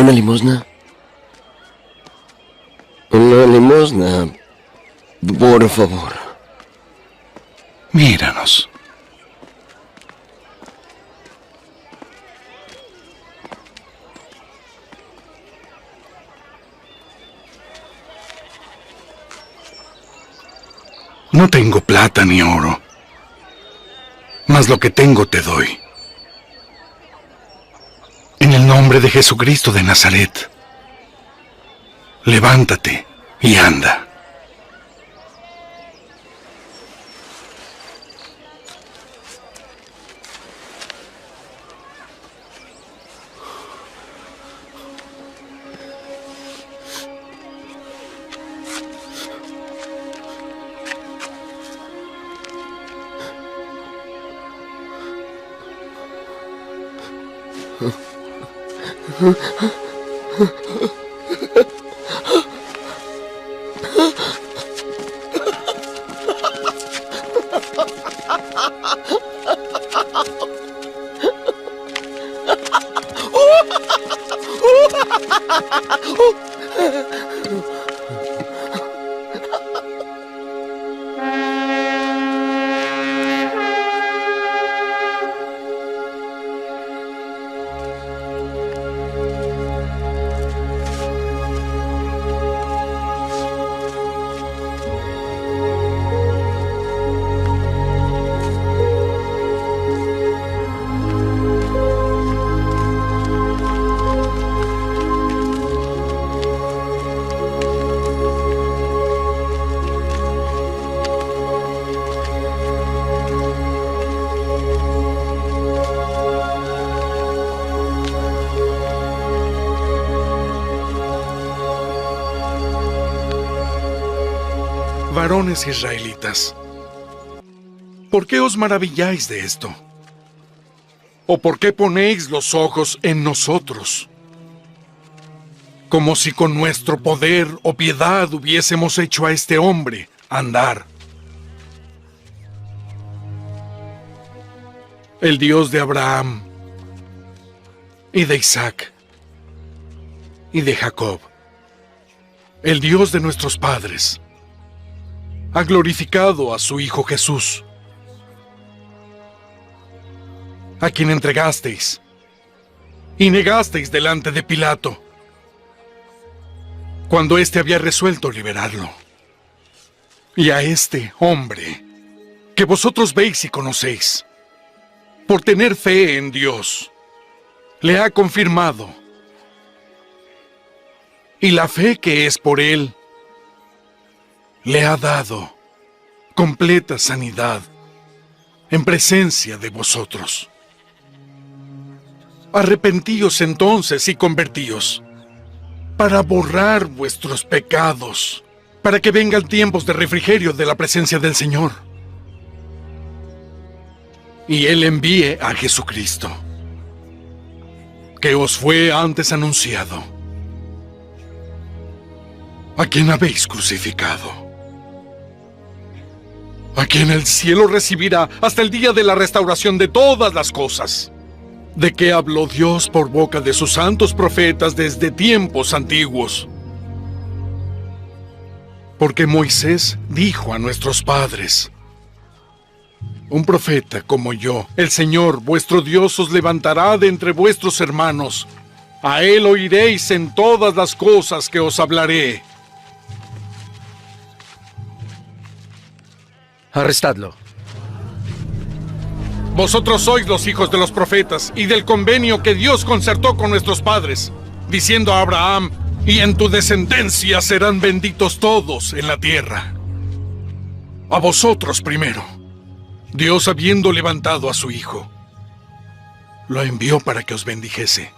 ¿Una limosna? Una limosna, por favor. Míranos. No tengo plata ni oro, mas lo que tengo te doy. En el nombre de Jesucristo de Nazaret, levántate y anda. Varones israelitas, ¿por qué os maravilláis de esto? ¿O por qué ponéis los ojos en nosotros? Como si con nuestro poder o piedad hubiésemos hecho a este hombre andar. El Dios de Abraham, y de Isaac, y de Jacob, el Dios de nuestros padres, ha glorificado a su Hijo Jesús, a quien entregasteis y negasteis delante de Pilato, cuando éste había resuelto liberarlo. Y a este hombre, que vosotros veis y conocéis, por tener fe en Dios, le ha confirmado, y la fe que es por él, le ha dado completa sanidad en presencia de vosotros. Arrepentíos entonces y convertíos, para borrar vuestros pecados, para que vengan tiempos de refrigerio de la presencia del Señor. Y Él envíe a Jesucristo, que os fue antes anunciado, a quien habéis crucificado, a quien el cielo recibirá hasta el día de la restauración de todas las cosas, de que habló Dios por boca de sus santos profetas desde tiempos antiguos. Porque Moisés dijo a nuestros padres: un profeta como yo, el Señor vuestro Dios, os levantará de entre vuestros hermanos. A él oiréis en todas las cosas que os hablaré. Arrestadlo. Vosotros sois los hijos de los profetas y del convenio que Dios concertó con nuestros padres, diciendo a Abraham: y en tu descendencia serán benditos todos en la tierra. A vosotros primero, Dios, habiendo levantado a su Hijo, lo envió para que os bendijese,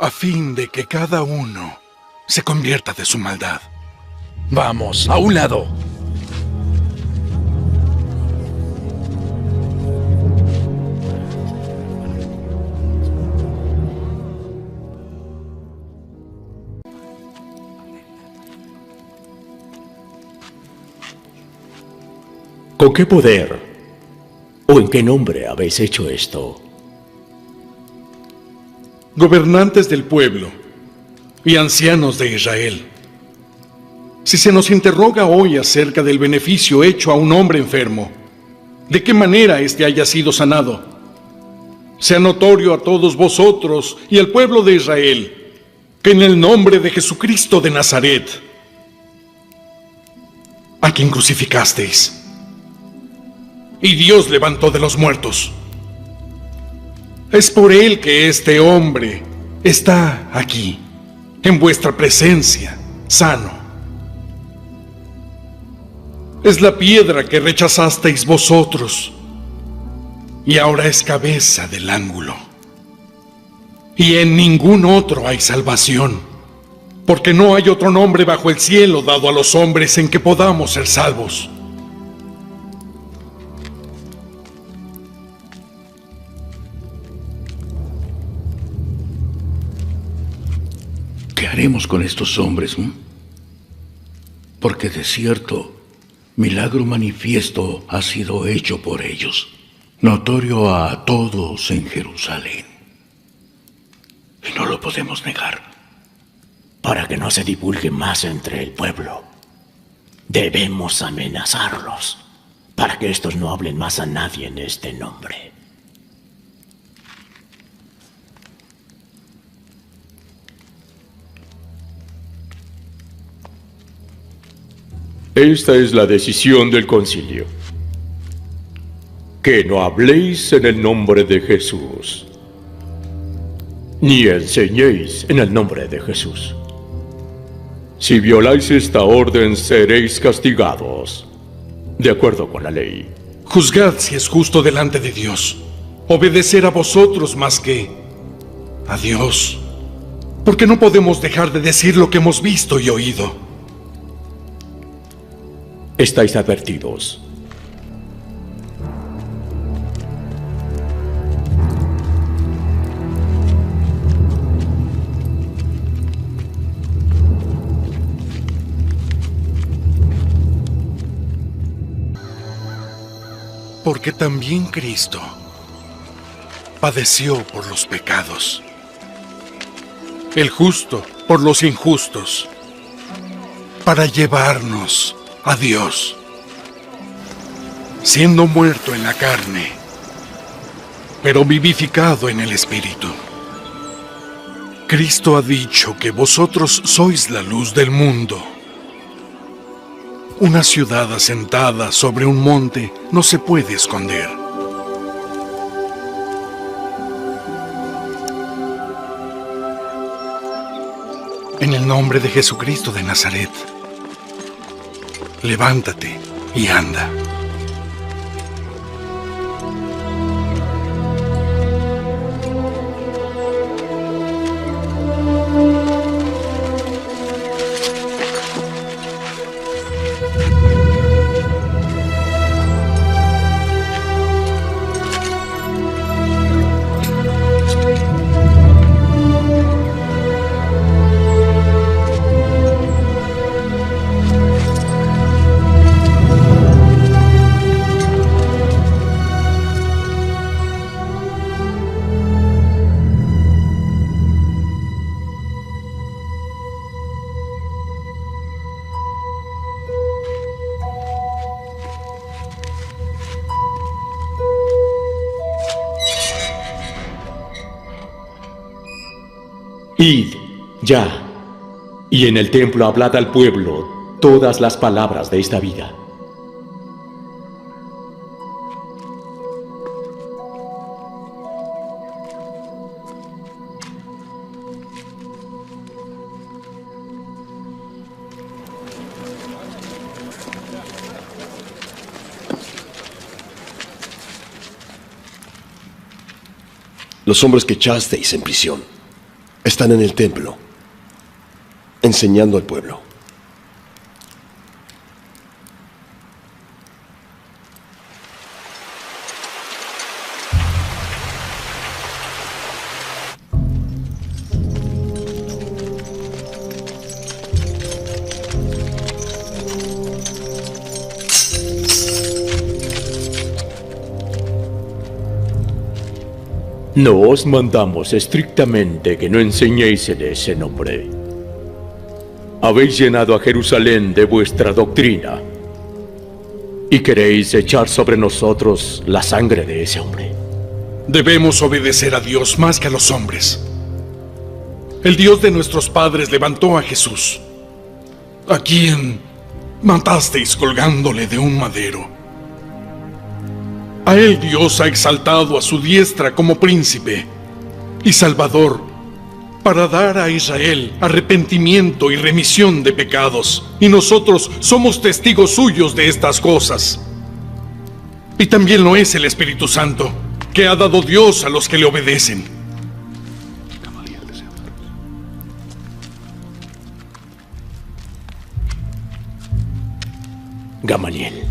a fin de que cada uno se convierta de su maldad. Vamos, a un lado. ¿Con qué poder o en qué nombre habéis hecho esto? Gobernantes del pueblo, y ancianos de Israel. Si se nos interroga hoy acerca del beneficio hecho a un hombre enfermo, de qué manera éste haya sido sanado, sea notorio a todos vosotros y al pueblo de Israel que en el nombre de Jesucristo de Nazaret, a quien crucificasteis, y Dios levantó de los muertos, es por él que este hombre está aquí, en vuestra presencia, sano. Es la piedra que rechazasteis vosotros, y ahora es cabeza del ángulo. Y en ningún otro hay salvación, porque no hay otro nombre bajo el cielo dado a los hombres en que podamos ser salvos. ¿Qué haremos con estos hombres? Porque de cierto, milagro manifiesto ha sido hecho por ellos, notorio a todos en Jerusalén. Y no lo podemos negar. Para que no se divulgue más entre el pueblo, debemos amenazarlos, para que estos no hablen más a nadie en este nombre. Esta es la decisión del concilio. Que no habléis en el nombre de Jesús, ni enseñéis en el nombre de Jesús. Si violáis esta orden, seréis castigados, de acuerdo con la ley. Juzgad si es justo delante de Dios obedecer a vosotros más que a Dios, porque no podemos dejar de decir lo que hemos visto y oído. Estáis advertidos. Porque también Cristo padeció por los pecados, el justo por los injustos, para llevarnos a Dios, siendo muerto en la carne, pero vivificado en el Espíritu. Cristo ha dicho que vosotros sois la luz del mundo. Una ciudad asentada sobre un monte no se puede esconder. En el nombre de Jesucristo de Nazaret, levántate y anda. Id, ya, y en el templo hablad al pueblo todas las palabras de esta vida. Los hombres que echasteis en prisión están en el templo, enseñando al pueblo. No os mandamos estrictamente que no enseñéis en ese nombre, Habéis llenado a Jerusalén de vuestra doctrina y queréis echar sobre nosotros la sangre de ese hombre. Debemos obedecer a Dios más que a los hombres. El Dios de nuestros padres levantó a Jesús, a quien matasteis colgándole de un madero. A él Dios ha exaltado a su diestra como príncipe y salvador, para dar a Israel arrepentimiento y remisión de pecados. Y nosotros somos testigos suyos de estas cosas. Y también lo es el Espíritu Santo, que ha dado Dios a los que le obedecen. Gamaliel,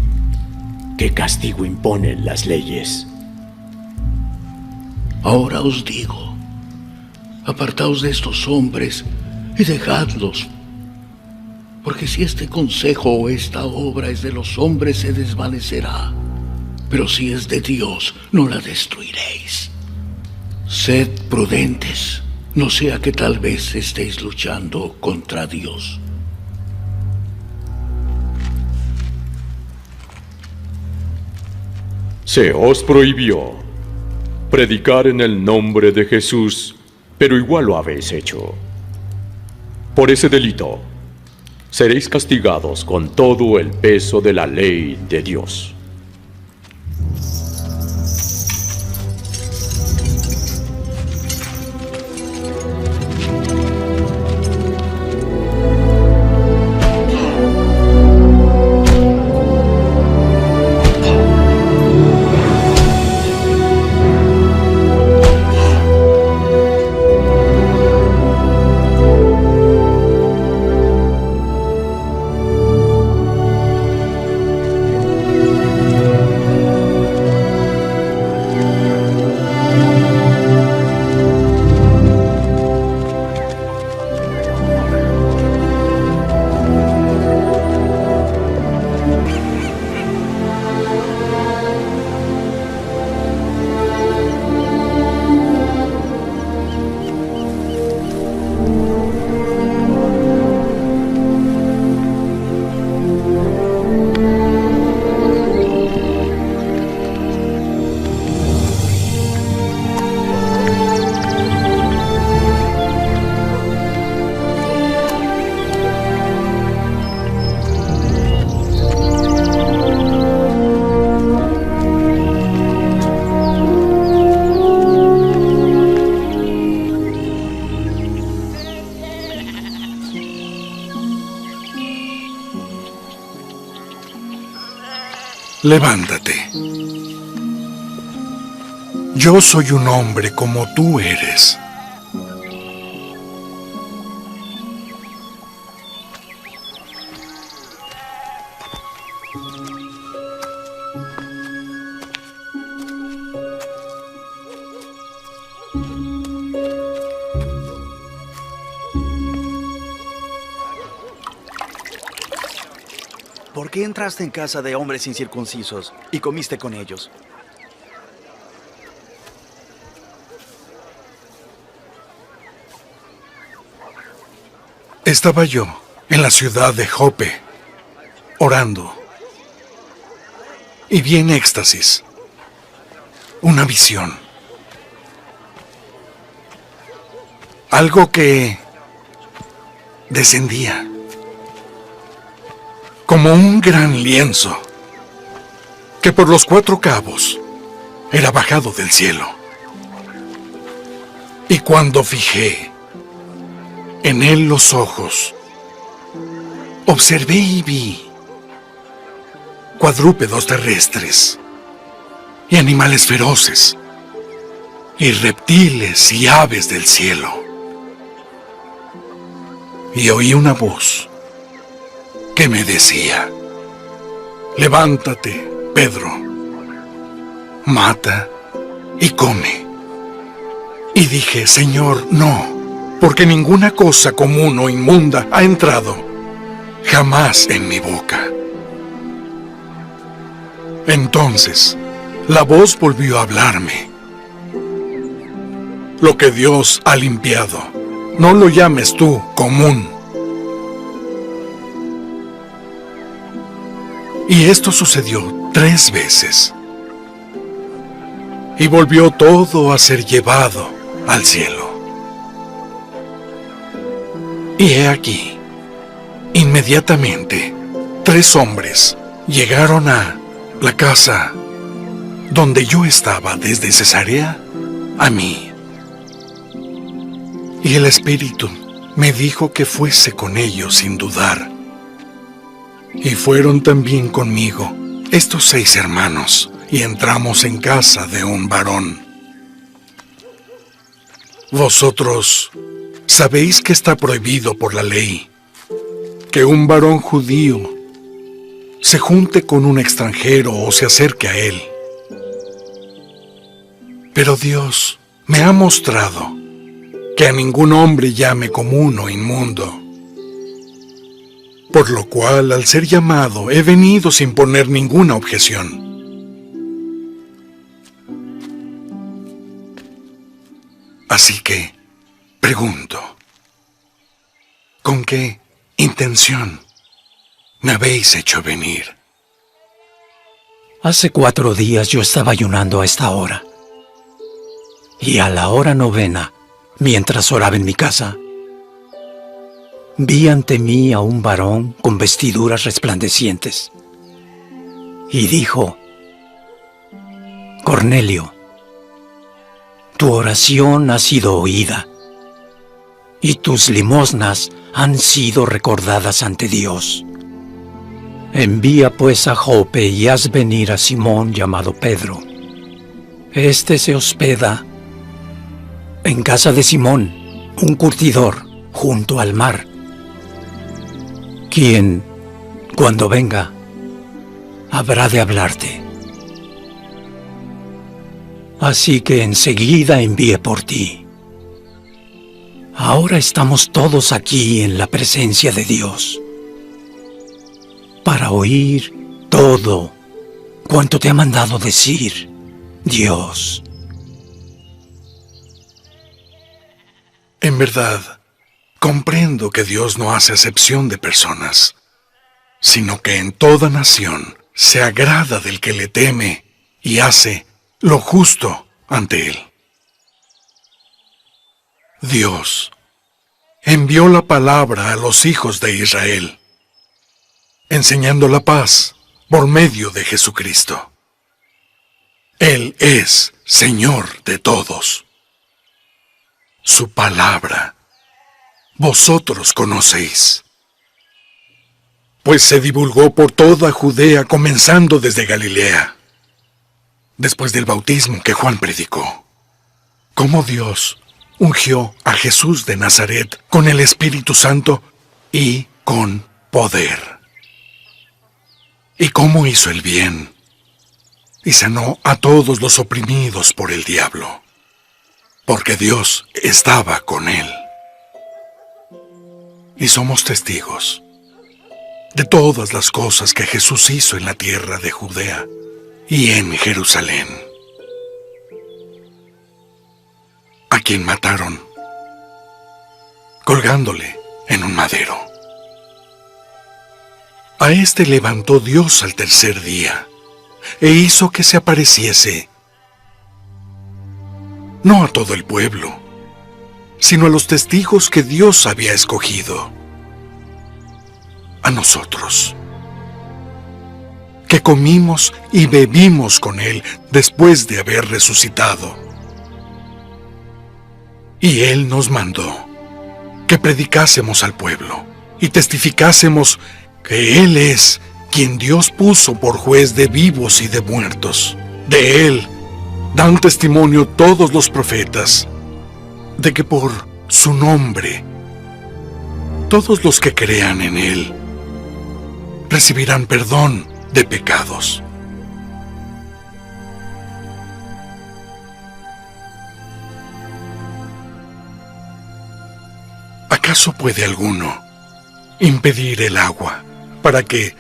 ¿qué castigo imponen las leyes? Ahora os digo, apartaos de estos hombres y dejadlos, porque si este consejo o esta obra es de los hombres se desvanecerá, pero si es de Dios no la destruiréis. Sed prudentes, no sea que tal vez estéis luchando contra Dios. Se os prohibió predicar en el nombre de Jesús, pero igual lo habéis hecho. Por ese delito, seréis castigados con todo el peso de la ley de Dios. Levántate. Yo soy un hombre como tú eres. ¿Por qué entraste en casa de hombres incircuncisos y comiste con ellos? Estaba yo en la ciudad de Jope, orando, y vi en éxtasis una visión. Algo que descendía como un gran lienzo que por los 4 cabos era bajado del cielo. Y cuando fijé en él los ojos, observé y vi cuadrúpedos terrestres y animales feroces y reptiles y aves del cielo. Y oí una voz que me decía: levántate, Pedro, mata y come. Y dije: Señor, no, porque ninguna cosa común o inmunda ha entrado jamás en mi boca. Entonces, la voz volvió a hablarme: lo que Dios ha limpiado, no lo llames tú común. Y esto sucedió 3 veces. Y volvió todo a ser llevado al cielo. Y he aquí, inmediatamente, 3 hombres llegaron a la casa donde yo estaba desde Cesarea a mí. Y el Espíritu me dijo que fuese con ellos sin dudar. Y fueron también conmigo estos 6 hermanos, y entramos en casa de un varón. Vosotros sabéis que está prohibido por la ley que un varón judío se junte con un extranjero o se acerque a él. Pero Dios me ha mostrado que a ningún hombre llame común o inmundo. Por lo cual, al ser llamado, he venido sin poner ninguna objeción. Así que, pregunto, ¿con qué intención me habéis hecho venir? Hace 4 días yo estaba ayunando a esta hora. Y a la hora 9, mientras oraba en mi casa, vi ante mí a un varón con vestiduras resplandecientes. Y dijo: Cornelio, tu oración ha sido oída, y tus limosnas han sido recordadas ante Dios. Envía pues a Jope y haz venir a Simón llamado Pedro. Este se hospeda en casa de Simón, un curtidor, junto al mar, quien, cuando venga, habrá de hablarte. Así que enseguida envié por ti. Ahora estamos todos aquí en la presencia de Dios, para oír todo cuanto te ha mandado decir Dios. En verdad, comprendo que Dios no hace acepción de personas, sino que en toda nación se agrada del que le teme y hace lo justo ante él. Dios envió la palabra a los hijos de Israel, enseñando la paz por medio de Jesucristo. Él es Señor de todos. Su palabra vosotros conocéis, pues se divulgó por toda Judea, comenzando desde Galilea, después del bautismo que Juan predicó, cómo Dios ungió a Jesús de Nazaret con el Espíritu Santo y con poder, y cómo hizo el bien y sanó a todos los oprimidos por el diablo, porque Dios estaba con él. Y somos testigos de todas las cosas que Jesús hizo en la tierra de Judea y en Jerusalén, a quien mataron colgándole en un madero. A éste levantó Dios al tercer día e hizo que se apareciese no a todo el pueblo, sino a los testigos que Dios había escogido, a nosotros, que comimos y bebimos con Él después de haber resucitado. Y Él nos mandó que predicásemos al pueblo y testificásemos que Él es quien Dios puso por juez de vivos y de muertos. De Él dan testimonio todos los profetas, de que por su nombre todos los que crean en Él recibirán perdón de pecados. ¿Acaso puede alguno impedir el agua para que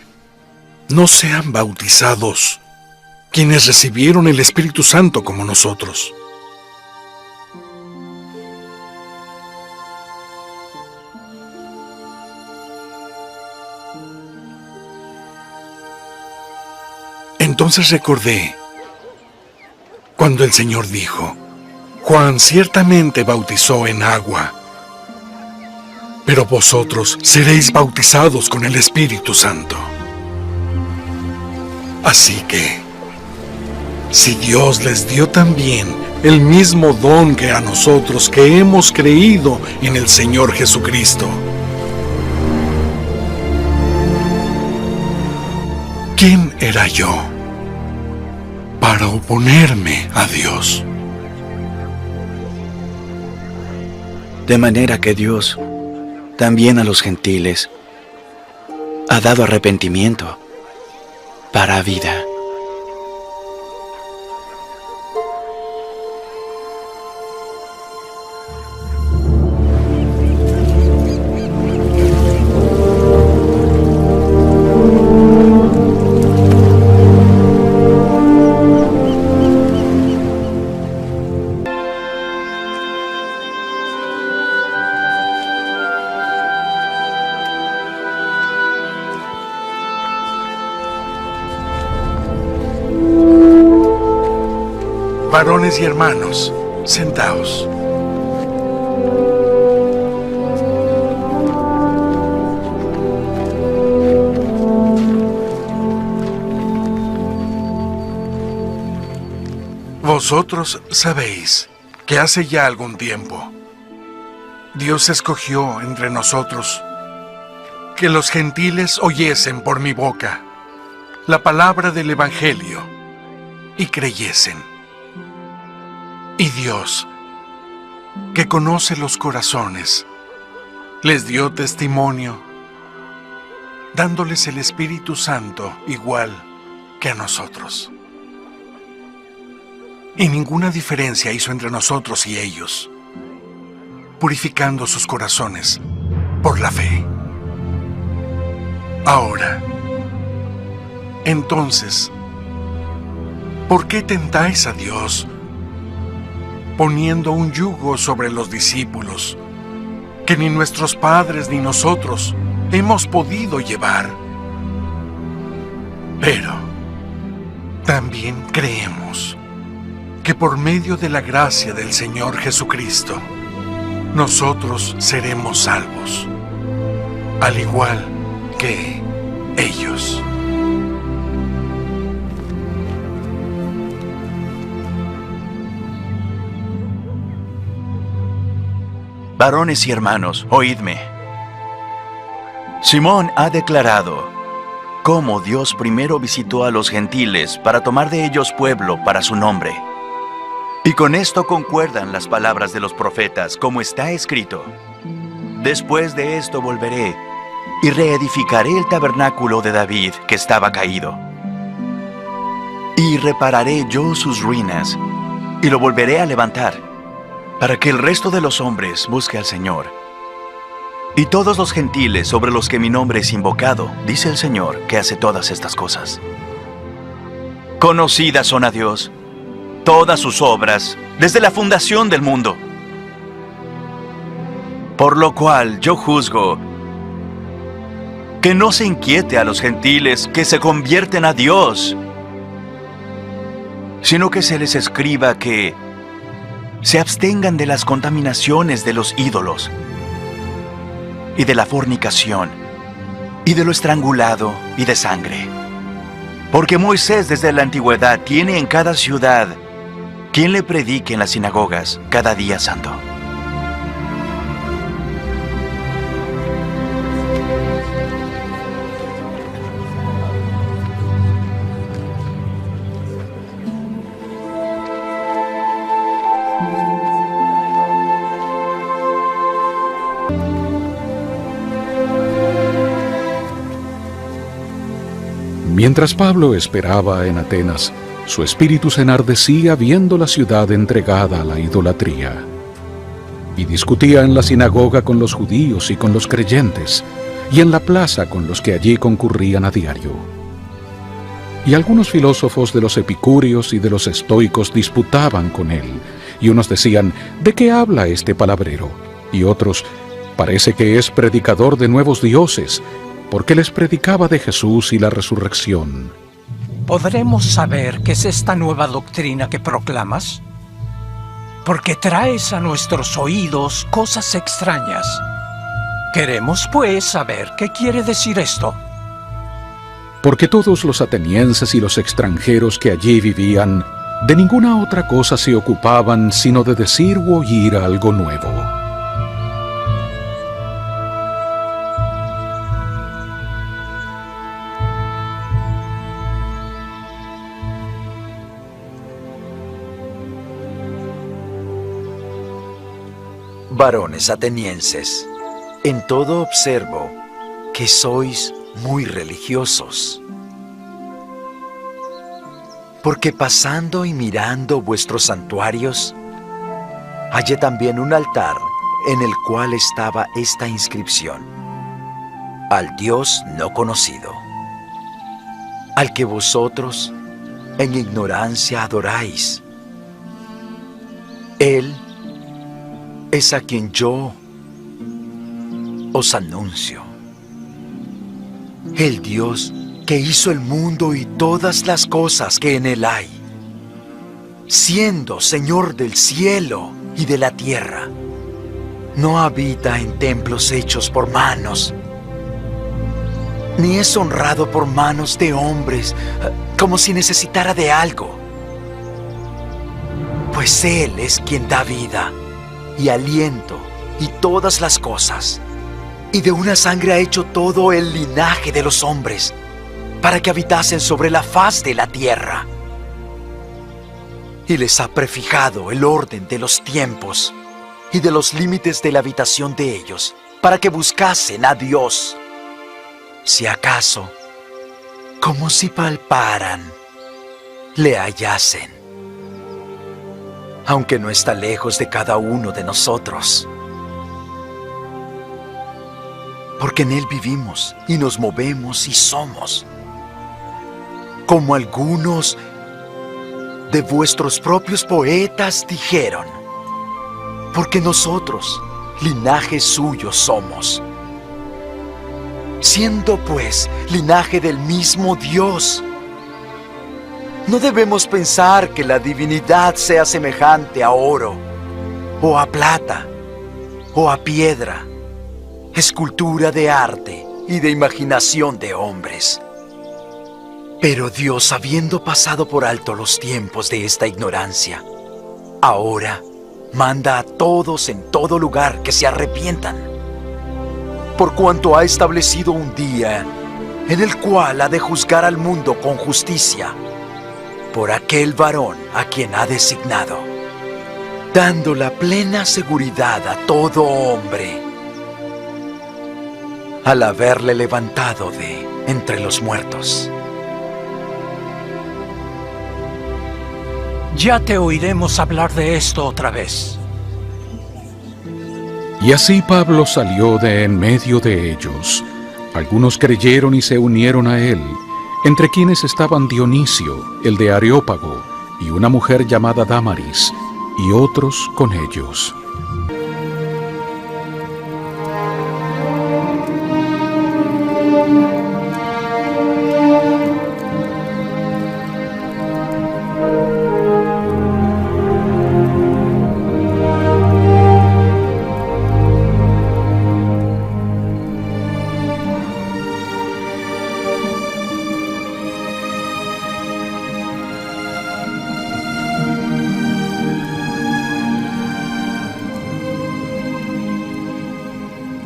no sean bautizados quienes recibieron el Espíritu Santo como nosotros? Entonces recordé cuando el Señor dijo: Juan ciertamente bautizó en agua, pero vosotros seréis bautizados con el Espíritu Santo. Así que, si Dios les dio también el mismo don que a nosotros que hemos creído en el Señor Jesucristo, ¿quién era yo para oponerme a Dios? De manera que Dios también a los gentiles ha dado arrepentimiento para vida. Varones y hermanos, sentaos. Vosotros sabéis que hace ya algún tiempo Dios escogió entre nosotros que los gentiles oyesen por mi boca la palabra del Evangelio y creyesen. Y Dios, que conoce los corazones, les dio testimonio, dándoles el Espíritu Santo igual que a nosotros. Y ninguna diferencia hizo entre nosotros y ellos, purificando sus corazones por la fe. Ahora, entonces, ¿por qué tentáis a Dios poniendo un yugo sobre los discípulos que ni nuestros padres ni nosotros hemos podido llevar? Pero también creemos que por medio de la gracia del Señor Jesucristo, nosotros seremos salvos, al igual que ellos. Varones y hermanos, oídme. Simón ha declarado cómo Dios primero visitó a los gentiles para tomar de ellos pueblo para su nombre. Y con esto concuerdan las palabras de los profetas, como está escrito: Después de esto volveré y reedificaré el tabernáculo de David que estaba caído. Y repararé yo sus ruinas y lo volveré a levantar, para que el resto de los hombres busque al Señor. Y todos los gentiles sobre los que mi nombre es invocado, dice el Señor, que hace todas estas cosas. Conocidas son a Dios todas sus obras desde la fundación del mundo. Por lo cual yo juzgo que no se inquiete a los gentiles que se convierten a Dios, sino que se les escriba que se abstengan de las contaminaciones de los ídolos, y de la fornicación, y de lo estrangulado, y de sangre. Porque Moisés desde la antigüedad tiene en cada ciudad quien le predique en las sinagogas cada día santo. Mientras Pablo esperaba en Atenas, su espíritu se enardecía viendo la ciudad entregada a la idolatría. Y discutía en la sinagoga con los judíos y con los creyentes, y en la plaza con los que allí concurrían a diario. Y algunos filósofos de los epicúreos y de los estoicos disputaban con él, y unos decían: ¿de qué habla este palabrero? Y otros: parece que es predicador de nuevos dioses, porque les predicaba de Jesús y la resurrección. ¿podremos saber qué es esta nueva doctrina que proclamas? Porque traes a nuestros oídos cosas extrañas. Queremos, pues, saber qué quiere decir esto. Porque todos los atenienses y los extranjeros que allí vivían, de ninguna otra cosa se ocupaban sino de decir u oír algo nuevo. Varones atenienses, en todo observo que sois muy religiosos. Porque pasando y mirando vuestros santuarios, hallé también un altar en el cual estaba esta inscripción: al Dios no conocido, al que vosotros en ignorancia adoráis. Él es a quien yo os anuncio. El Dios que hizo el mundo y todas las cosas que en él hay, siendo Señor del cielo y de la tierra, no habita en templos hechos por manos, ni es honrado por manos de hombres como si necesitara de algo, pues Él es quien da vida y aliento y todas las cosas, y de una sangre ha hecho todo el linaje de los hombres, para que habitasen sobre la faz de la tierra. Y les ha prefijado el orden de los tiempos y de los límites de la habitación de ellos, para que buscasen a Dios, si acaso, como si palparan, le hallasen, aunque no está lejos de cada uno de nosotros. Porque en Él vivimos y nos movemos y somos, como algunos de vuestros propios poetas dijeron, porque nosotros, linaje suyo somos. Siendo pues linaje del mismo Dios, no debemos pensar que la divinidad sea semejante a oro, o a plata, o a piedra, escultura de arte y de imaginación de hombres. Pero Dios, habiendo pasado por alto los tiempos de esta ignorancia, ahora manda a todos en todo lugar que se arrepientan, por cuanto ha establecido un día en el cual ha de juzgar al mundo con justicia, por aquel varón a quien ha designado, dando la plena seguridad a todo hombre, al haberle levantado de entre los muertos. Ya te oiremos hablar de esto otra vez. Y así Pablo salió de en medio de ellos. Algunos creyeron y se unieron a él, entre quienes estaban Dionisio, el de Areópago, y una mujer llamada Dámaris, y otros con ellos.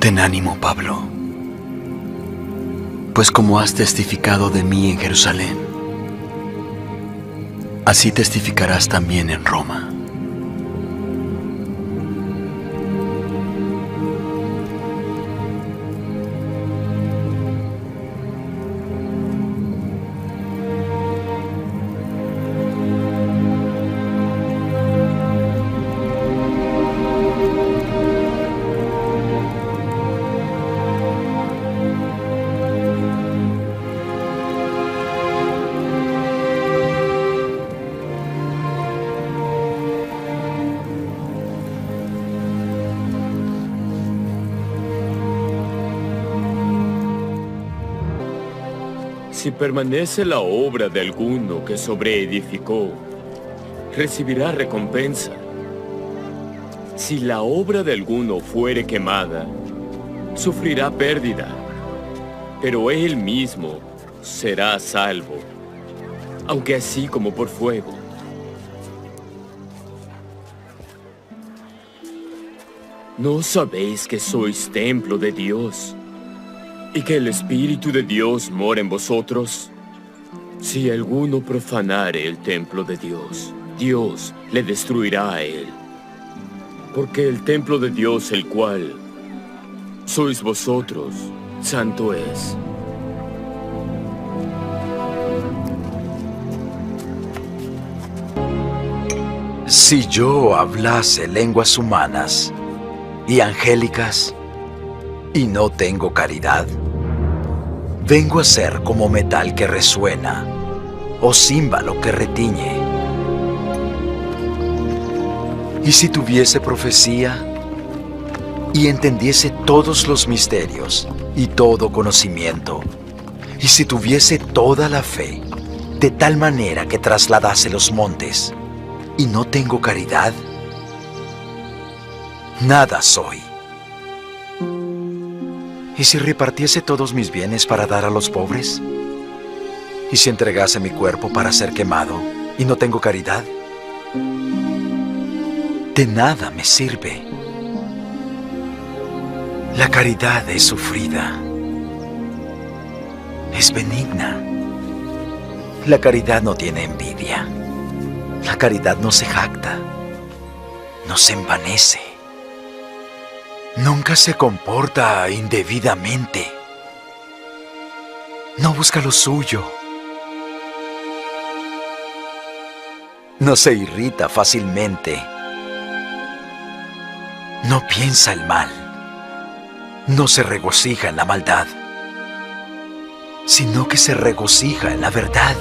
Ten ánimo, Pablo, pues como has testificado de mí en Jerusalén, así testificarás también en Roma. Si permanece la obra de alguno que sobreedificó, recibirá recompensa. Si la obra de alguno fuere quemada, sufrirá pérdida, pero él mismo será salvo, aunque así como por fuego. ¿No sabéis que sois templo de Dios y que el Espíritu de Dios mora en vosotros? Si alguno profanare el templo de Dios, Dios le destruirá a él. Porque el templo de Dios, el cual sois vosotros, santo es. Si yo hablase lenguas humanas y angélicas, y no tengo caridad, vengo a ser como metal que resuena, o címbalo que retiñe. Y si tuviese profecía, y entendiese todos los misterios, y todo conocimiento, y si tuviese toda la fe, de tal manera que trasladase los montes, y no tengo caridad, nada soy. ¿Y si repartiese todos mis bienes para dar a los pobres? ¿Y si entregase mi cuerpo para ser quemado y no tengo caridad? De nada me sirve. La caridad es sufrida, es benigna. La caridad no tiene envidia. La caridad no se jacta, no se envanece. Nunca se comporta indebidamente. No busca lo suyo. No se irrita fácilmente. No piensa el mal. No se regocija en la maldad, sino que se regocija en la verdad.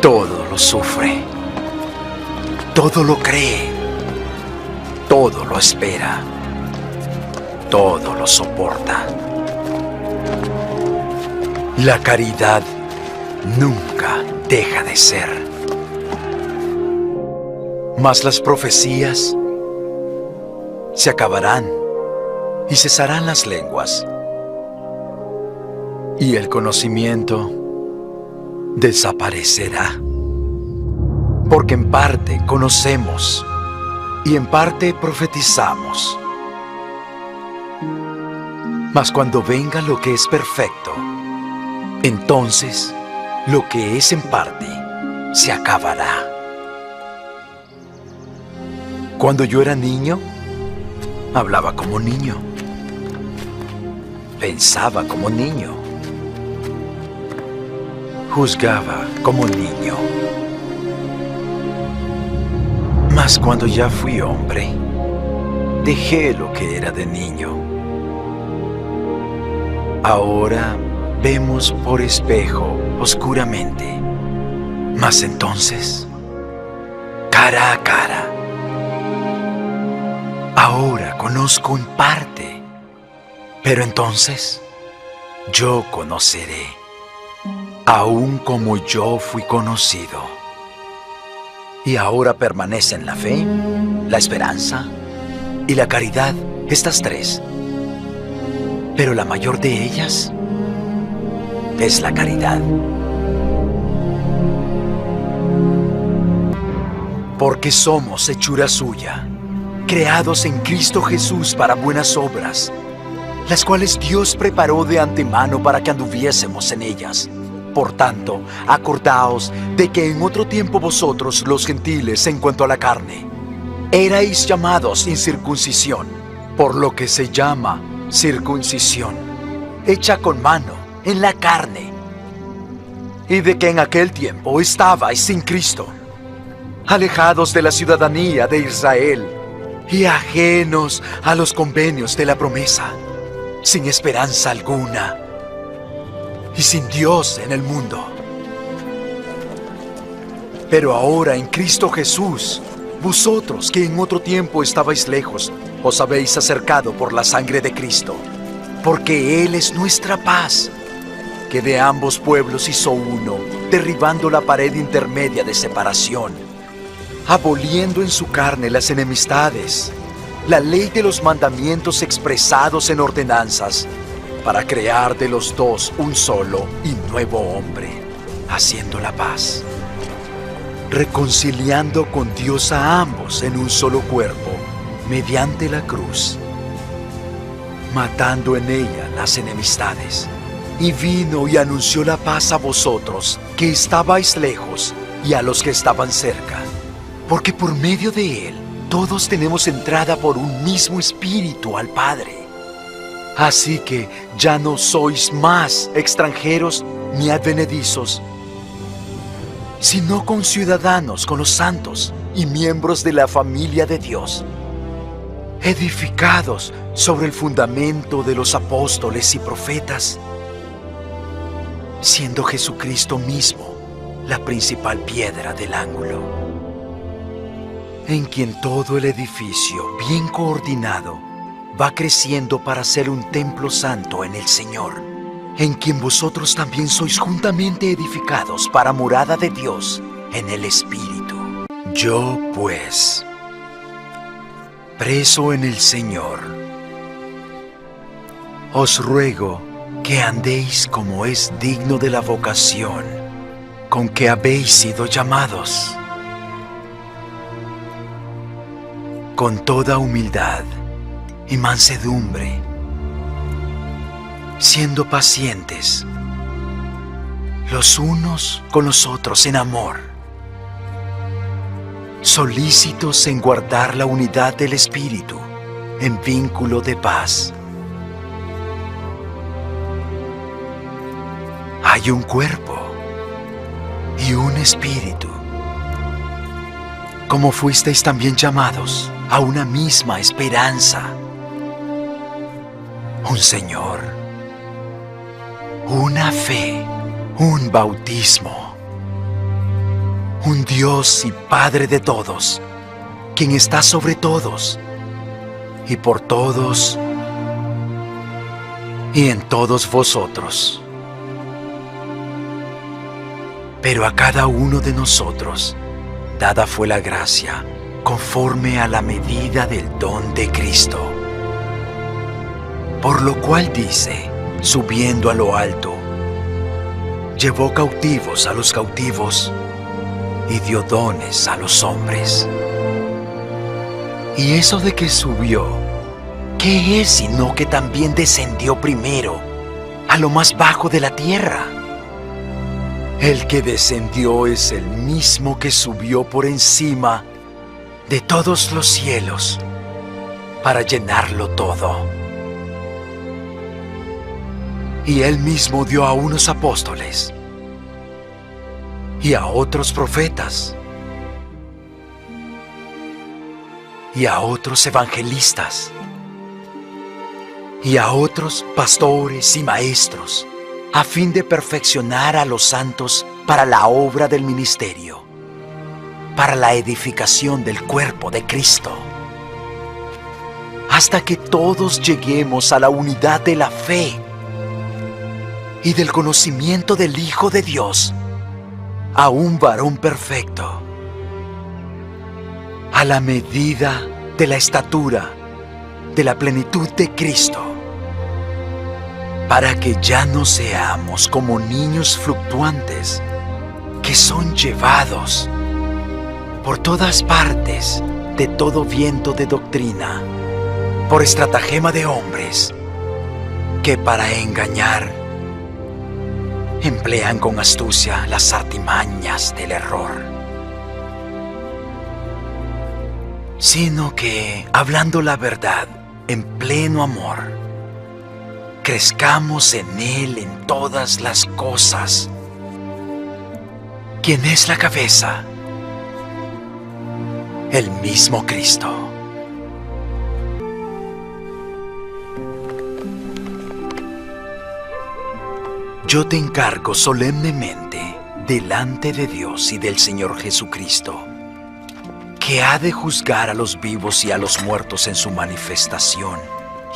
Todo lo sufre. Todo lo cree, todo lo espera, todo lo soporta. La caridad nunca deja de ser. Mas las profecías se acabarán y cesarán las lenguas, y el conocimiento desaparecerá. Porque en parte conocemos y en parte profetizamos. Mas cuando venga lo que es perfecto, entonces lo que es en parte se acabará. Cuando yo era niño, hablaba como niño, pensaba como niño, juzgaba como niño. Mas cuando ya fui hombre, dejé lo que era de niño. Ahora vemos por espejo oscuramente, mas entonces, cara a cara. Ahora conozco en parte, pero entonces yo conoceré, aun como yo fui conocido. Y ahora permanecen la fe, la esperanza y la caridad, estas tres. Pero la mayor de ellas es la caridad. Porque somos hechura suya, creados en Cristo Jesús para buenas obras, las cuales Dios preparó de antemano para que anduviésemos en ellas. Por tanto, acordaos de que en otro tiempo vosotros, los gentiles, en cuanto a la carne, erais llamados incircuncisión, por lo que se llama circuncisión, hecha con mano, en la carne, y de que en aquel tiempo estabais sin Cristo, alejados de la ciudadanía de Israel, y ajenos a los convenios de la promesa, sin esperanza alguna, y sin Dios en el mundo. Pero ahora en Cristo Jesús, vosotros que en otro tiempo estabais lejos, os habéis acercado por la sangre de Cristo, porque Él es nuestra paz, que de ambos pueblos hizo uno, derribando la pared intermedia de separación, aboliendo en su carne las enemistades, la ley de los mandamientos expresados en ordenanzas, para crear de los dos un solo y nuevo hombre, haciendo la paz, reconciliando con Dios a ambos en un solo cuerpo, mediante la cruz, matando en ella las enemistades. Y vino y anunció la paz a vosotros, que estabais lejos, y a los que estaban cerca, porque por medio de Él todos tenemos entrada por un mismo Espíritu al Padre. Así que ya no sois más extranjeros ni advenedizos, sino conciudadanos con los santos y miembros de la familia de Dios, edificados sobre el fundamento de los apóstoles y profetas, siendo Jesucristo mismo la principal piedra del ángulo, en quien todo el edificio, bien coordinado, va creciendo para ser un templo santo en el Señor, en quien vosotros también sois juntamente edificados para morada de Dios en el Espíritu. Yo, pues, preso en el Señor, os ruego que andéis como es digno de la vocación con que habéis sido llamados, con toda humildad y mansedumbre, siendo pacientes los unos con los otros en amor, solícitos en guardar la unidad del Espíritu en vínculo de paz. Hay un cuerpo y un espíritu, como fuisteis también llamados a una misma esperanza, un Señor, una fe, un bautismo, un Dios y Padre de todos, quien está sobre todos y por todos y en todos vosotros. Pero a cada uno de nosotros dada fue la gracia conforme a la medida del don de Cristo. Por lo cual dice, subiendo a lo alto, llevó cautivos a los cautivos y dio dones a los hombres. Y eso de que subió, ¿qué es sino que también descendió primero a lo más bajo de la tierra? El que descendió es el mismo que subió por encima de todos los cielos para llenarlo todo. Y él mismo dio a unos apóstoles y a otros profetas y a otros evangelistas y a otros pastores y maestros, a fin de perfeccionar a los santos para la obra del ministerio, para la edificación del cuerpo de Cristo, hasta que todos lleguemos a la unidad de la fe y del conocimiento del Hijo de Dios, a un varón perfecto, a la medida de la estatura de la plenitud de Cristo, para que ya no seamos como niños fluctuantes que son llevados por todas partes de todo viento de doctrina, por estratagema de hombres que para engañar emplean con astucia las artimañas del error, sino que, hablando la verdad en pleno amor, crezcamos en Él en todas las cosas, quien es la cabeza, el mismo Cristo. Yo te encargo solemnemente delante de Dios y del Señor Jesucristo, que ha de juzgar a los vivos y a los muertos en su manifestación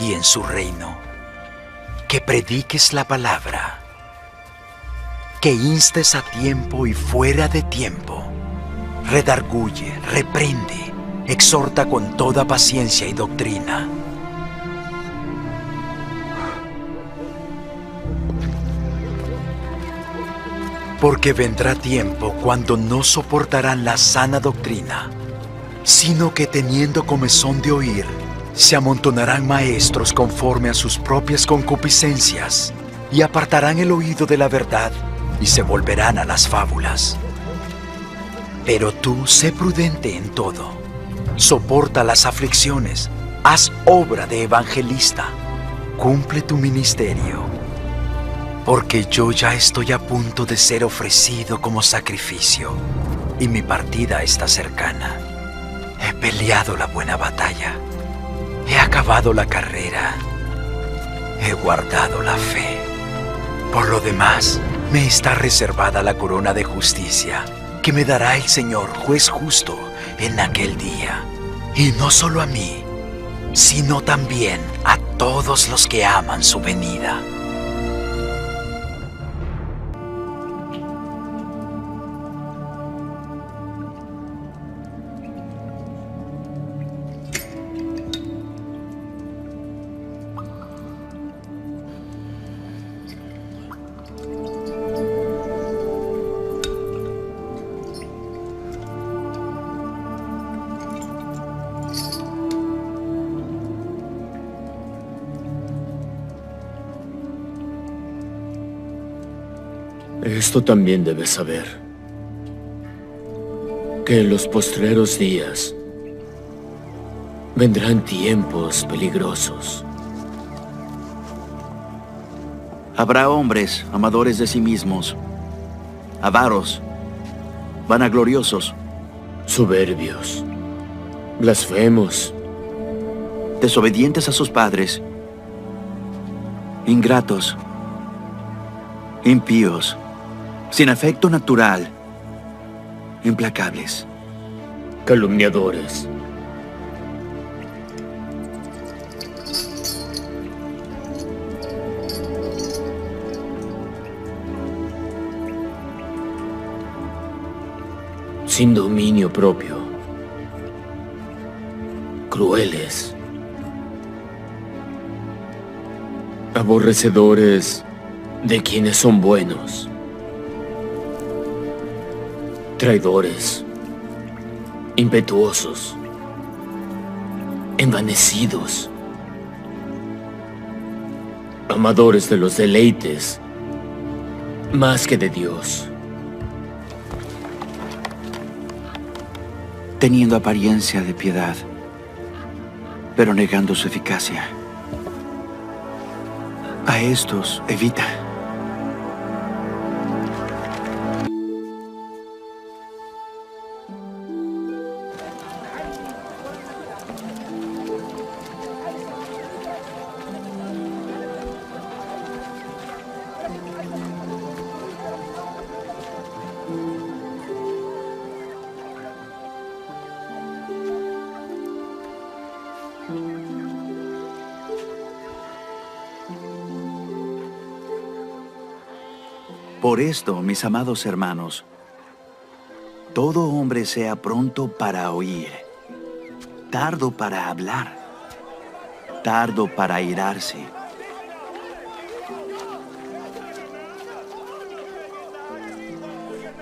y en su reino, que prediques la palabra, que instes a tiempo y fuera de tiempo, redarguye, reprende, exhorta con toda paciencia y doctrina. Porque vendrá tiempo cuando no soportarán la sana doctrina, sino que teniendo comezón de oír, se amontonarán maestros conforme a sus propias concupiscencias, y apartarán el oído de la verdad, y se volverán a las fábulas. Pero tú sé prudente en todo, soporta las aflicciones, haz obra de evangelista, cumple tu ministerio. Porque yo ya estoy a punto de ser ofrecido como sacrificio, y mi partida está cercana. He peleado la buena batalla, he acabado la carrera, he guardado la fe. Por lo demás, me está reservada la corona de justicia, que me dará el Señor, juez justo, en aquel día. Y no solo a mí, sino también a todos los que aman su venida. Esto también debes saber, que en los postreros días vendrán tiempos peligrosos. Habrá hombres amadores de sí mismos, avaros, vanagloriosos, soberbios, blasfemos, desobedientes a sus padres, ingratos, impíos, sin afecto natural, implacables, calumniadores, sin dominio propio, crueles, aborrecedores de quienes son buenos, traidores, impetuosos, envanecidos, amadores de los deleites más que de Dios, teniendo apariencia de piedad, pero negando su eficacia. A estos evita. Por esto, mis amados hermanos, todo hombre sea pronto para oír, tardo para hablar, tardo para airarse.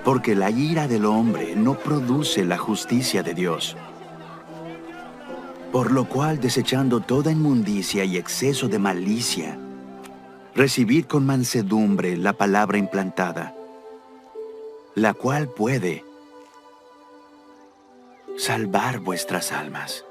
Porque la ira del hombre no produce la justicia de Dios. Por lo cual, desechando toda inmundicia y exceso de malicia, recibid con mansedumbre la palabra implantada, la cual puede salvar vuestras almas.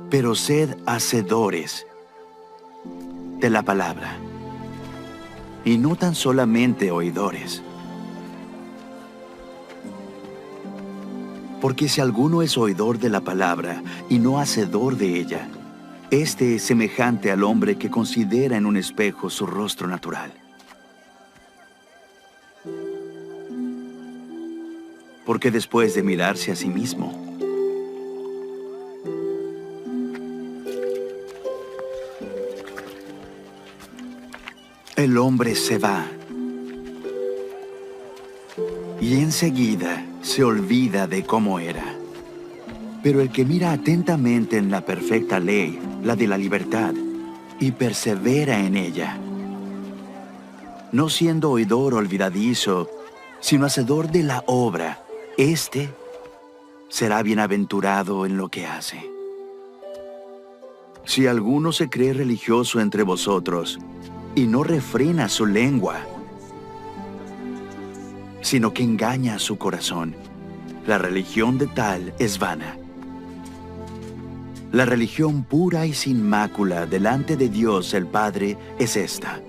Pero sed hacedores de la palabra, y no tan solamente oidores. Porque si alguno es oidor de la palabra y no hacedor de ella, este es semejante al hombre que considera en un espejo su rostro natural. Porque después de mirarse a sí mismo, el hombre se va y enseguida se olvida de cómo era. Pero el que mira atentamente en la perfecta ley, la de la libertad, y persevera en ella, no siendo oidor olvidadizo, sino hacedor de la obra, éste será bienaventurado en lo que hace. Si alguno se cree religioso entre vosotros y no refrena su lengua, sino que engaña a su corazón, la religión de tal es vana. La religión pura y sin mácula delante de Dios el Padre es esta: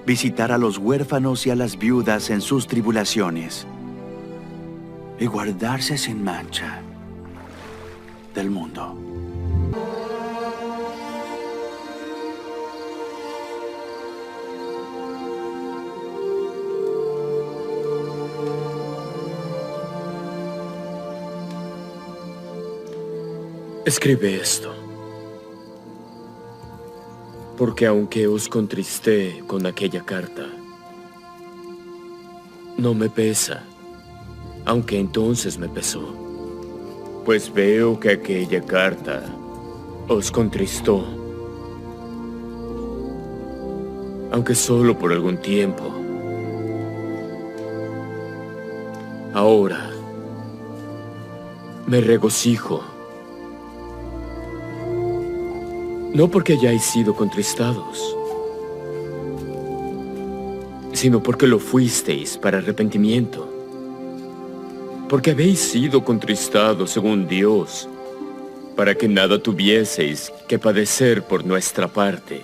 visitar a los huérfanos y a las viudas en sus tribulaciones y guardarse sin mancha del mundo. Escribe esto, porque aunque os contristé con aquella carta, no me pesa, aunque entonces me pesó, pues veo que aquella carta os contristó, aunque solo por algún tiempo. Ahora me regocijo, no porque hayáis sido contristados, sino porque lo fuisteis para arrepentimiento. Porque habéis sido contristados según Dios, para que nada tuvieseis que padecer por nuestra parte.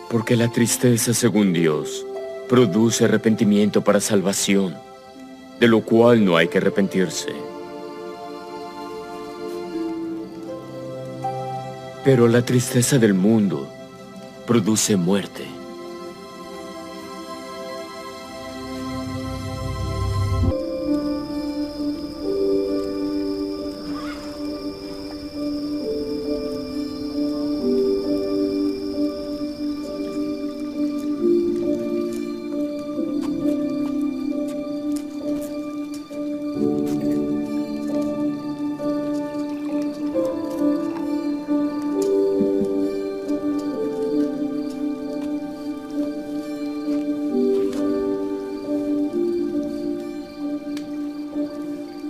Porque la tristeza según Dios produce arrepentimiento para salvación, de lo cual no hay que arrepentirse. Pero la tristeza del mundo produce muerte.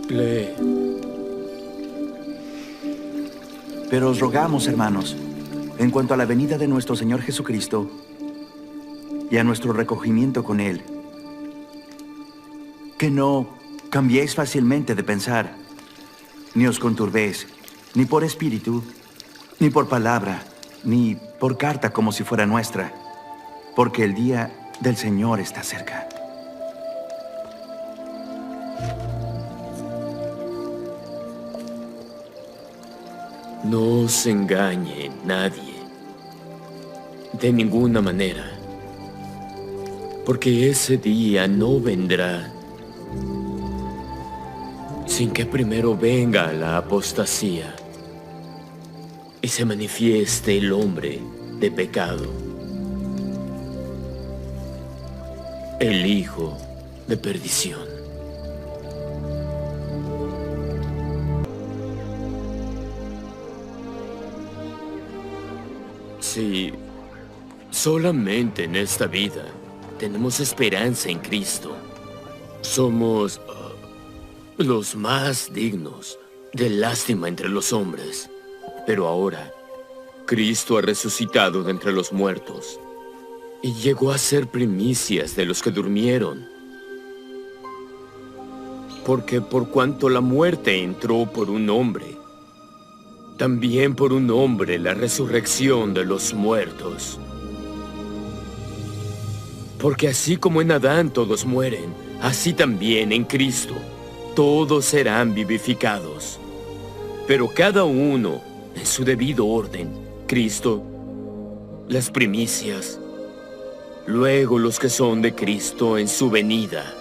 Lee. Pero os rogamos, hermanos, en cuanto a la venida de nuestro Señor Jesucristo y a nuestro recogimiento con Él, que no cambiéis fácilmente de pensar, ni os conturbéis, ni por espíritu, ni por palabra, ni por carta como si fuera nuestra, porque el día del Señor está cerca. No os engañe nadie, de ninguna manera, porque ese día no vendrá sin que primero venga la apostasía y se manifieste el hombre de pecado, el hijo de perdición. Si solamente en esta vida tenemos esperanza en Cristo, somos los más dignos de lástima entre los hombres. Pero ahora, Cristo ha resucitado de entre los muertos y llegó a ser primicias de los que durmieron. Porque por cuanto la muerte entró por un hombre, también por un hombre la resurrección de los muertos. Porque así como en Adán todos mueren, así también en Cristo todos serán vivificados, pero cada uno en su debido orden. Cristo, las primicias, luego los que son de Cristo en su venida.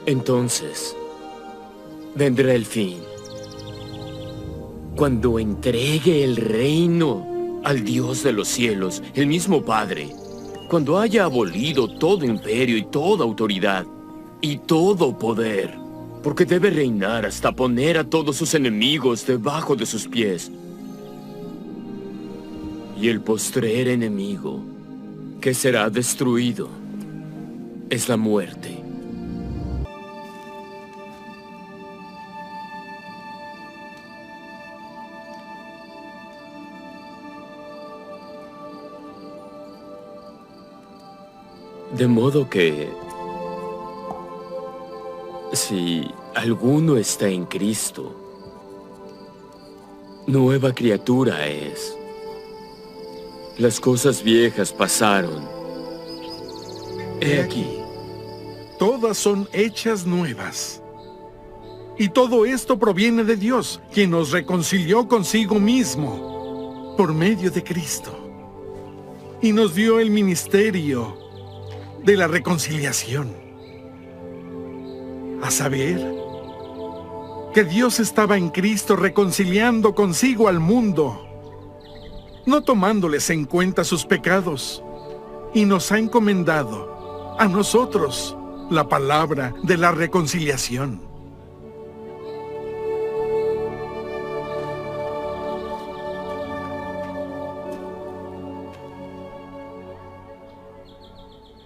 Entonces vendrá el fin, cuando entregue el reino al Dios de los cielos, el mismo Padre, cuando haya abolido todo imperio y toda autoridad y todo poder, porque debe reinar hasta poner a todos sus enemigos debajo de sus pies. Y el postrer enemigo que será destruido es la muerte. De modo que, si alguno está en Cristo, nueva criatura es. Las cosas viejas pasaron. He aquí. Todas son hechas nuevas. Y todo esto proviene de Dios, quien nos reconcilió consigo mismo por medio de Cristo. Y nos dio el ministerio de la reconciliación. A saber, que Dios estaba en Cristo reconciliando consigo al mundo, no tomándoles en cuenta sus pecados, y nos ha encomendado a nosotros la palabra de la reconciliación.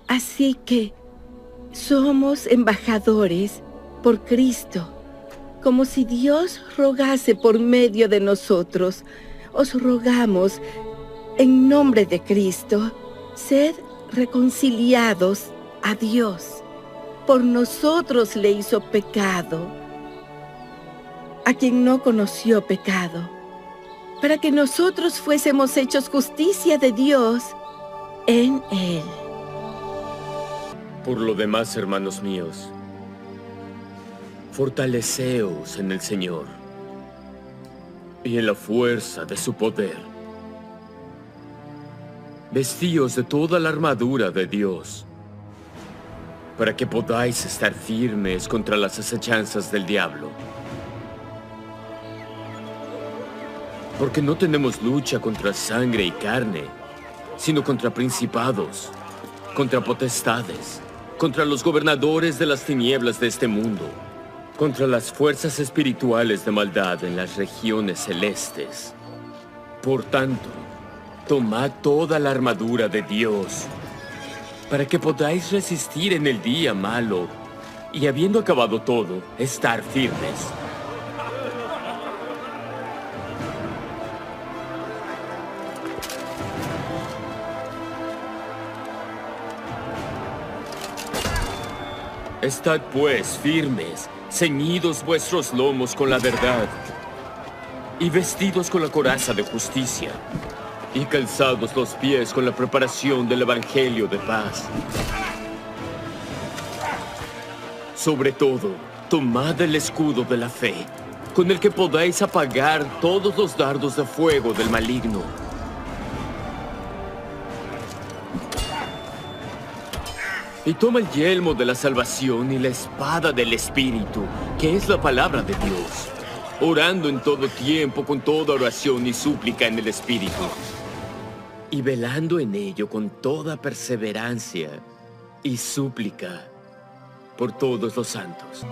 Así que somos embajadores por Cristo, como si Dios rogase por medio de nosotros. Os rogamos, en nombre de Cristo, sed reconciliados a Dios. Por nosotros le hizo pecado, a quien no conoció pecado, para que nosotros fuésemos hechos justicia de Dios en Él. Por lo demás, hermanos míos, fortaleceos en el Señor y en la fuerza de su poder. Vestíos de toda la armadura de Dios, para que podáis estar firmes contra las acechanzas del diablo. Porque no tenemos lucha contra sangre y carne, sino contra principados, contra potestades, contra los gobernadores de las tinieblas de este mundo, contra las fuerzas espirituales de maldad en las regiones celestes. Por tanto, tomad toda la armadura de Dios, para que podáis resistir en el día malo, y habiendo acabado todo, estar firmes. Estad pues firmes, ceñidos vuestros lomos con la verdad, y vestidos con la coraza de justicia, y calzados los pies con la preparación del Evangelio de paz. Sobre todo, tomad el escudo de la fe, con el que podáis apagar todos los dardos de fuego del maligno. Y toma el yelmo de la salvación y la espada del Espíritu, que es la palabra de Dios, orando en todo tiempo con toda oración y súplica en el Espíritu, y velando en ello con toda perseverancia y súplica por todos los santos.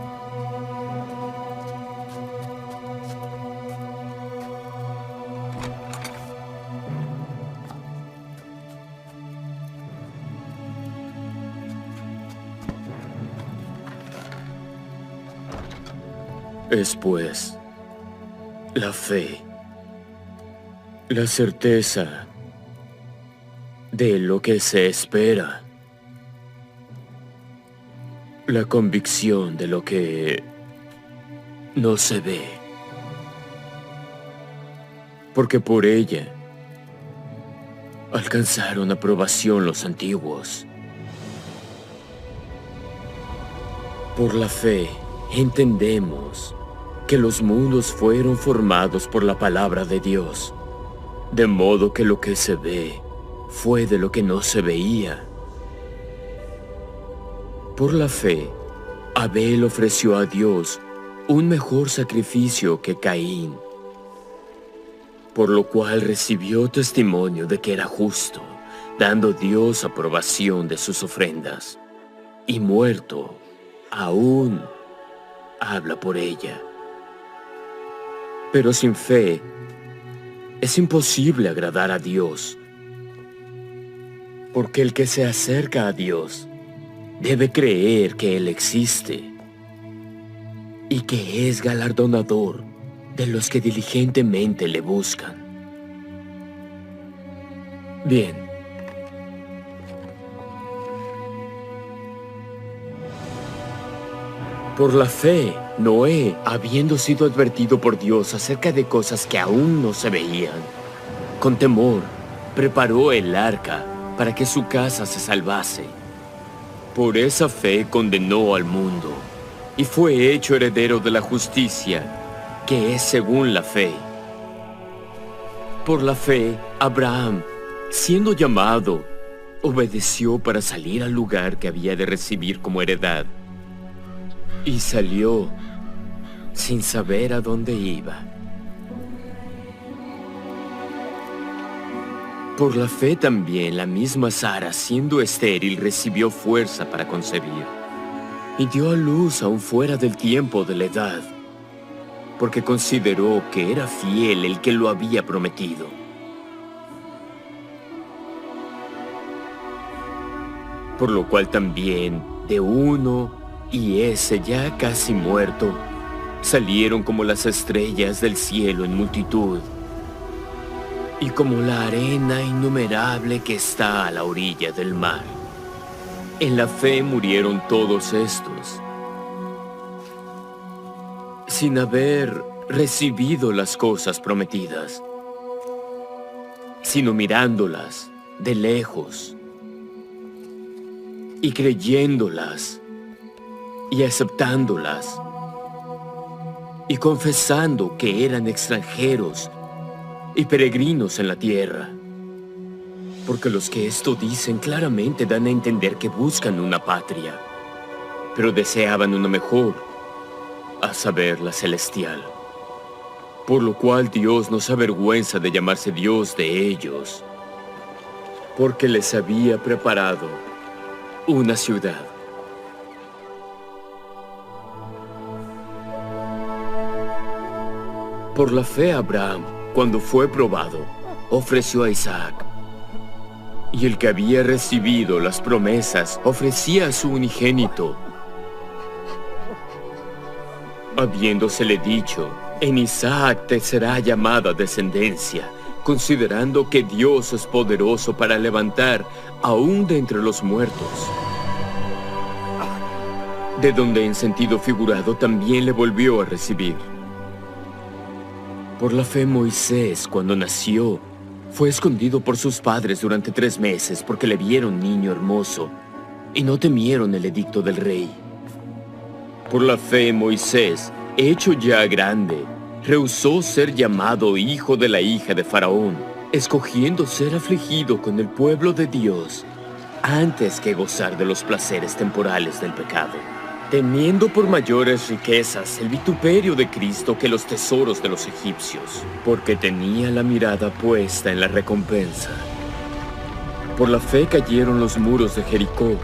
Es pues la fe, la certeza de lo que se espera, la convicción de lo que no se ve, porque por ella alcanzaron aprobación los antiguos. Por la fe, entendemos que los mundos fueron formados por la palabra de Dios, de modo que lo que se ve fue de lo que no se veía. Por la fe, Abel ofreció a Dios un mejor sacrificio que Caín, por lo cual recibió testimonio de que era justo, dando Dios aprobación de sus ofrendas, y muerto, aún habla por ella. Pero sin fe, es imposible agradar a Dios, porque el que se acerca a Dios debe creer que Él existe y que es galardonador de los que diligentemente le buscan. Bien. Por la fe, Noé, habiendo sido advertido por Dios acerca de cosas que aún no se veían, con temor, preparó el arca para que su casa se salvase. Por esa fe condenó al mundo y fue hecho heredero de la justicia, que es según la fe. Por la fe, Abraham, siendo llamado, obedeció para salir al lugar que había de recibir como heredad. Y salió sin saber a dónde iba. Por la fe también la misma Sara, siendo estéril, recibió fuerza para concebir, y dio a luz aún fuera del tiempo de la edad, porque consideró que era fiel el que lo había prometido. Por lo cual también de uno, y ese ya casi muerto, salieron como las estrellas del cielo en multitud, y como la arena innumerable que está a la orilla del mar. En la fe murieron todos estos, sin haber recibido las cosas prometidas, sino mirándolas de lejos y creyéndolas y aceptándolas y confesando que eran extranjeros y peregrinos en la tierra. Porque los que esto dicen claramente dan a entender que buscan una patria, pero deseaban una mejor, a saber, la celestial. Por lo cual Dios no se avergüenza de llamarse Dios de ellos, porque les había preparado una ciudad. Por la fe Abraham, cuando fue probado, ofreció a Isaac. Y el que había recibido las promesas ofrecía a su unigénito, habiéndosele dicho: en Isaac te será llamada descendencia, considerando que Dios es poderoso para levantar aún de entre los muertos. De donde en sentido figurado también le volvió a recibir. Por la fe Moisés, cuando nació, fue escondido por sus padres durante 3 meses porque le vieron niño hermoso y no temieron el edicto del rey. Por la fe Moisés, hecho ya grande, rehusó ser llamado hijo de la hija de Faraón, escogiendo ser afligido con el pueblo de Dios antes que gozar de los placeres temporales del pecado, teniendo por mayores riquezas el vituperio de Cristo que los tesoros de los egipcios, porque tenía la mirada puesta en la recompensa. Por la fe cayeron los muros de Jericó,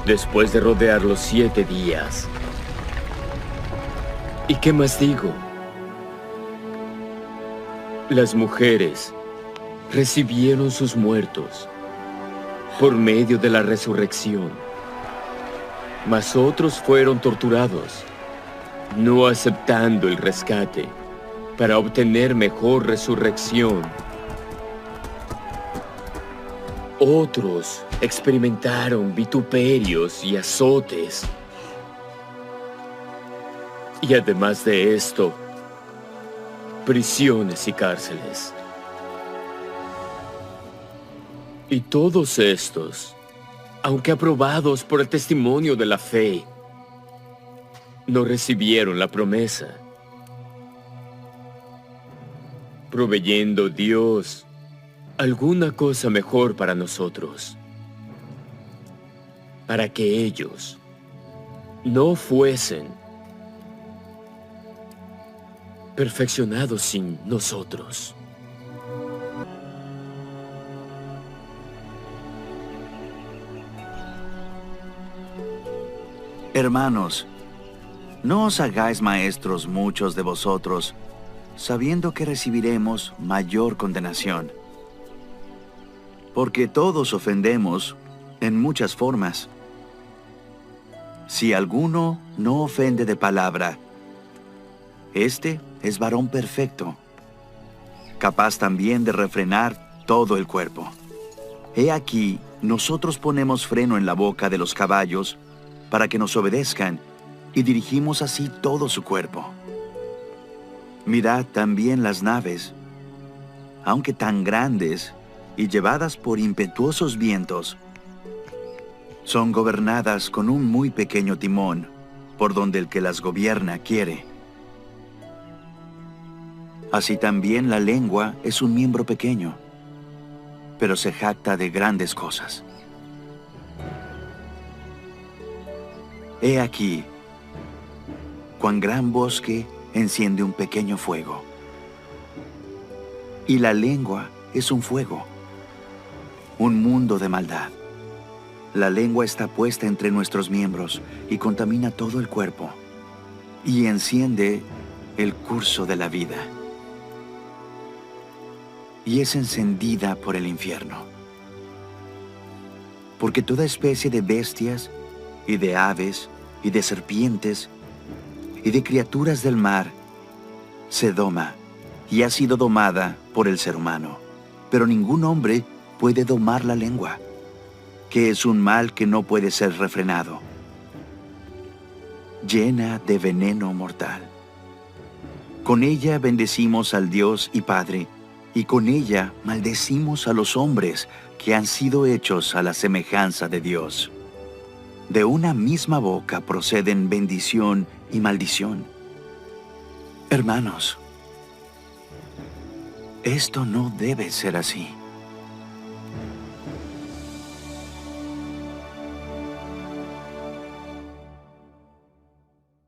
después de rodearlos 7 días. ¿Y qué más digo? Las mujeres recibieron sus muertos por medio de la resurrección, mas otros fueron torturados, no aceptando el rescate para obtener mejor resurrección. Otros experimentaron vituperios y azotes. Y además de esto, prisiones y cárceles. Y todos estos, aunque aprobados por el testimonio de la fe, no recibieron la promesa, proveyendo Dios alguna cosa mejor para nosotros, para que ellos no fuesen perfeccionados sin nosotros. Hermanos, no os hagáis maestros muchos de vosotros, sabiendo que recibiremos mayor condenación. Porque todos ofendemos en muchas formas. Si alguno no ofende de palabra, este es varón perfecto, capaz también de refrenar todo el cuerpo. He aquí, nosotros ponemos freno en la boca de los caballos para que nos obedezcan, y dirigimos así todo su cuerpo. Mirad también las naves, aunque tan grandes y llevadas por impetuosos vientos, son gobernadas con un muy pequeño timón, por donde el que las gobierna quiere. Así también la lengua es un miembro pequeño, pero se jacta de grandes cosas. He aquí, cuán gran bosque enciende un pequeño fuego. Y la lengua es un fuego, un mundo de maldad. La lengua está puesta entre nuestros miembros y contamina todo el cuerpo, y enciende el curso de la vida. Y es encendida por el infierno. Porque toda especie de bestias, y de aves, y de serpientes, y de criaturas del mar, se doma, y ha sido domada por el ser humano. Pero ningún hombre puede domar la lengua, que es un mal que no puede ser refrenado, llena de veneno mortal. Con ella bendecimos al Dios y Padre, y con ella maldecimos a los hombres que han sido hechos a la semejanza de Dios. De una misma boca proceden bendición y maldición. Hermanos, esto no debe ser así.